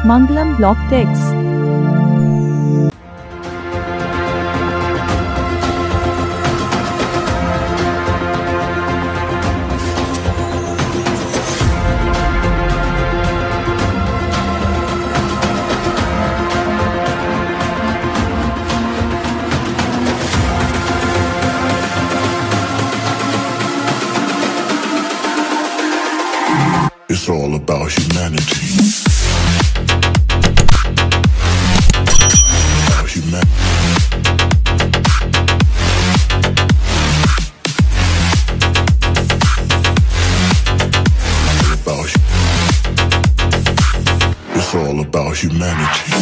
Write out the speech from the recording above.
Manglam Block Tex. It's all about humanity. About humanity. It's all about humanity.